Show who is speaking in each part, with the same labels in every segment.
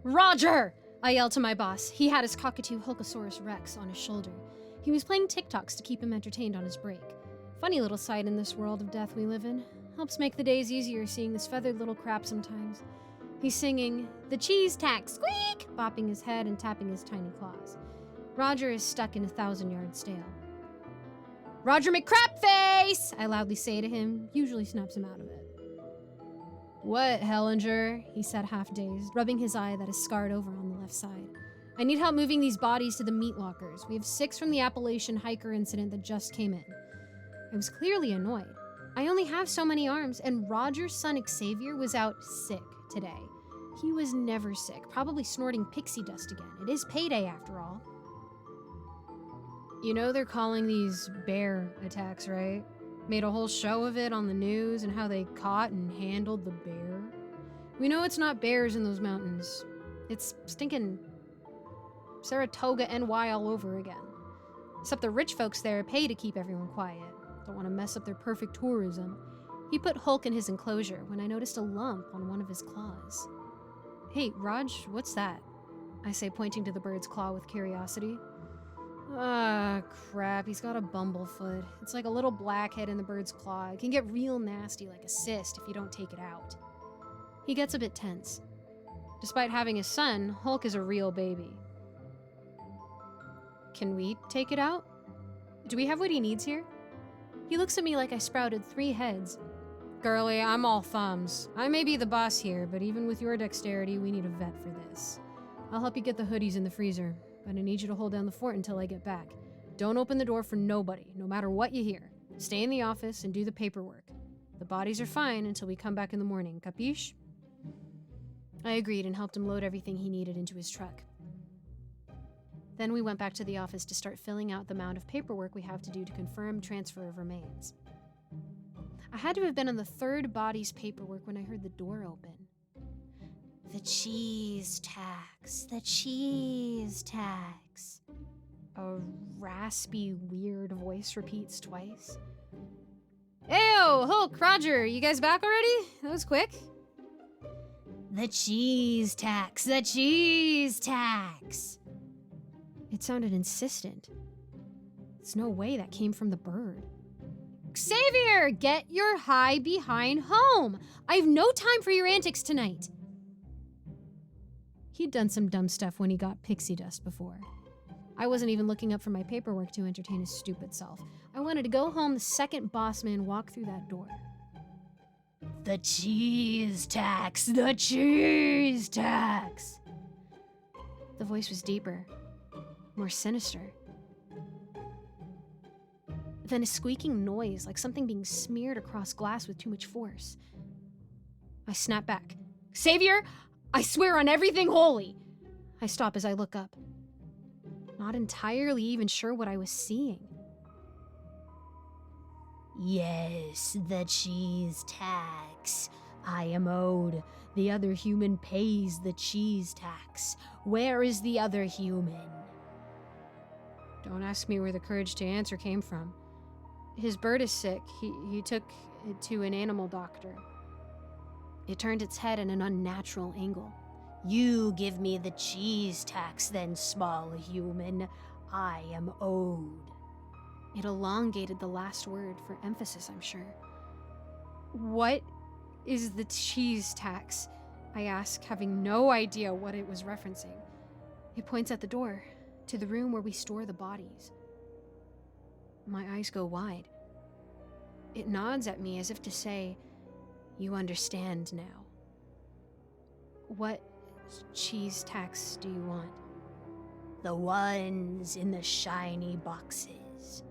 Speaker 1: Roger! I yelled to my boss. He had his cockatoo Hulkosaurus Rex on his shoulder. He was playing TikToks to keep him entertained on his break. Funny little sight in this world of death we live in. Helps make the days easier seeing this feathered little crap sometimes. He's singing, "The cheese tax, squeak!" bopping his head and tapping his tiny claws. Roger is stuck in a 1,000-yard stale. "Roger McCrapface!" I loudly say to him, usually snaps him out of it. "What, Hellinger?" he said half-dazed, rubbing his eye that is scarred over on the left side. "I need help moving these bodies to the meat lockers. We have 6 from the Appalachian hiker incident that just came in." I was clearly annoyed. I only have so many arms, and Roger's son Xavier was out sick today. He was never sick, probably snorting pixie dust again. It is payday after all. You know they're calling these bear attacks, right? Made a whole show of it on the news and how they caught and handled the bear. We know it's not bears in those mountains. It's stinking Saratoga, NY all over again. Except the rich folks there pay to keep everyone quiet. Don't want to mess up their perfect tourism. He put Hulk in his enclosure when I noticed a lump on one of his claws. "Hey, Raj, what's that?" I say, pointing to the bird's claw with curiosity. Ah, crap, he's got a bumblefoot. It's like a little blackhead in the bird's claw. It can get real nasty, like a cyst, if you don't take it out. He gets a bit tense. Despite having a son, Hulk is a real baby. Can we take it out? Do we have what he needs here? He looks at me like I sprouted 3 heads. "Girlie, I'm all thumbs. I may be the boss here, but even with your dexterity, we need a vet for this. I'll help you get the hoodies in the freezer, but I need you to hold down the fort until I get back. Don't open the door for nobody, no matter what you hear. Stay in the office and do the paperwork. The bodies are fine until we come back in the morning, capiche?" I agreed and helped him load everything he needed into his truck. Then we went back to the office to start filling out the amount of paperwork we have to do to confirm transfer of remains. I had to have been on the 3rd body's paperwork when I heard the door open. "The cheese tax, the cheese tax." A raspy, weird voice repeats twice. "Ayo, Hulk, Roger, you guys back already? That was quick." "The cheese tax, the cheese tax." It sounded insistent. There's no way that came from the bird. "Xavier, get your high behind home! I have no time for your antics tonight." He'd done some dumb stuff when he got pixie dust before. I wasn't even looking up for my paperwork to entertain his stupid self. I wanted to go home the second boss man walked through that door. "The cheese tax, the cheese tax." The voice was deeper, more sinister. Then a squeaking noise, like something being smeared across glass with too much force. I snap back. "Xavier, I swear on everything holy!" I stop as I look up. Not entirely even sure what I was seeing. "Yes, the cheese tax. I am owed. The other human pays the cheese tax. Where is the other human?" Don't ask me where the courage to answer came from. His bird is sick. He took it to an animal doctor. It turned its head in an unnatural angle. "You give me the cheese tax then, small human. I am owed." It elongated the last word for emphasis, I'm sure. "What is the cheese tax?" I ask, having no idea what it was referencing. It points at the door, to the room where we store the bodies. My eyes go wide. It nods at me as if to say, "You understand now." "What cheese tax do you want?" "The ones in the shiny boxes."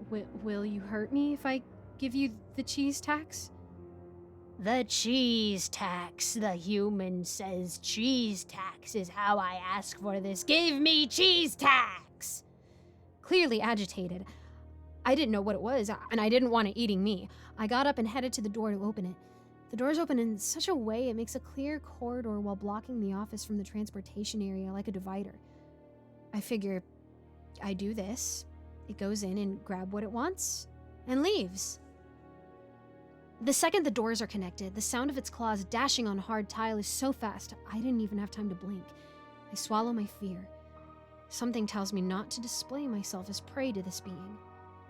Speaker 1: Will you hurt me if I give you the cheese tax?" "The cheese tax. The human says cheese tax is how I ask for this. Give me cheese tax!" Clearly agitated. I didn't know what it was, and I didn't want it eating me. I got up and headed to the door to open it. The door's open in such a way it makes a clear corridor while blocking the office from the transportation area like a divider. I figure I do this, it goes in and grab what it wants, and leaves. The second the doors are connected, the sound of its claws dashing on hard tile is so fast, I didn't even have time to blink. I swallow my fear. Something tells me not to display myself as prey to this being.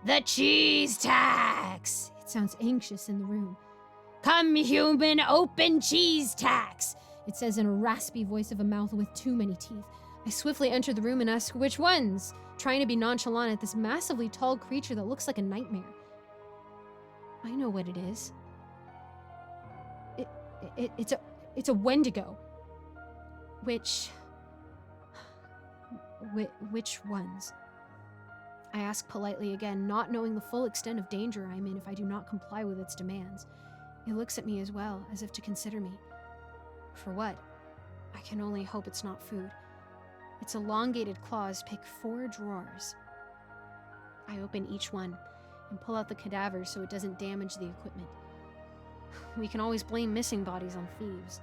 Speaker 1: The cheese tax! It sounds anxious in the room. Come, human, open cheese tax! It says in a raspy voice of a mouth with too many teeth. I swiftly enter the room and ask which ones, trying to be nonchalant at this massively tall creature that looks like a nightmare. I know what it is. It's a wendigo. Which ones? I ask politely again, not knowing the full extent of danger I'm in if I do not comply with its demands. It looks at me as well, as if to consider me. For what? I can only hope it's not food. Its elongated claws pick 4 drawers. I open each one and pull out the cadaver so it doesn't damage the equipment. We can always blame missing bodies on thieves.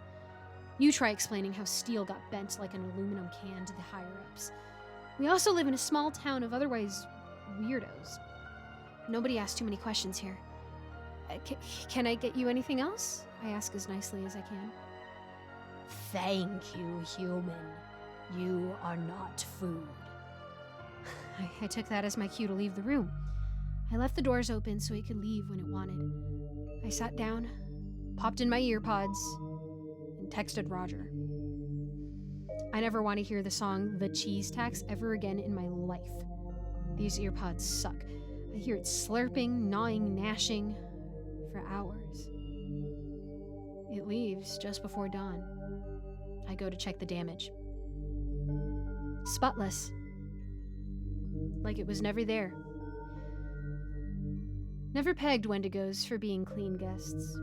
Speaker 1: You try explaining how steel got bent like an aluminum can to the higher-ups. We also live in a small town of otherwise weirdos. Nobody asks too many questions here. Can I get you anything else? I ask as nicely as I can. Thank you, human. You are not food. I took that as my cue to leave the room. I left the doors open so it could leave when it wanted. I sat down, popped in my earpods, and texted Roger. I never want to hear the song The Cheese Tax ever again in my life. These earpods suck. I hear it slurping, gnawing, gnashing for hours. It leaves just before dawn. I go to check the damage. Spotless. Like it was never there. Never pegged wendigos for being clean guests.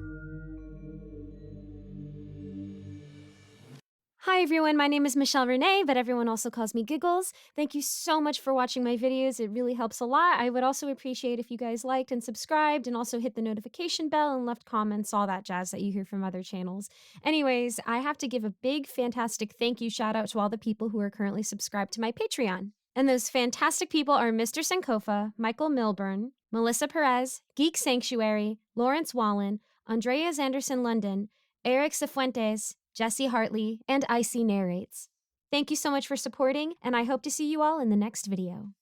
Speaker 1: Hi everyone, my name is Michelle Renee, but everyone also calls me Giggles. Thank you so much for watching my videos. It really helps a lot. I would also appreciate if you guys liked and subscribed and also hit the notification bell and left comments, all that jazz that you hear from other channels. Anyways, I have to give a big, fantastic thank you shout out to all the people who are currently subscribed to my Patreon. And those fantastic people are Mr. Sankofa, Michael Milburn, Melissa Perez, Geek Sanctuary, Lawrence Wallen, Andrea Zanderson London, Eric Cifuentes, Jesse Hartley, and Icy Narrates. Thank you so much for supporting, and I hope to see you all in the next video.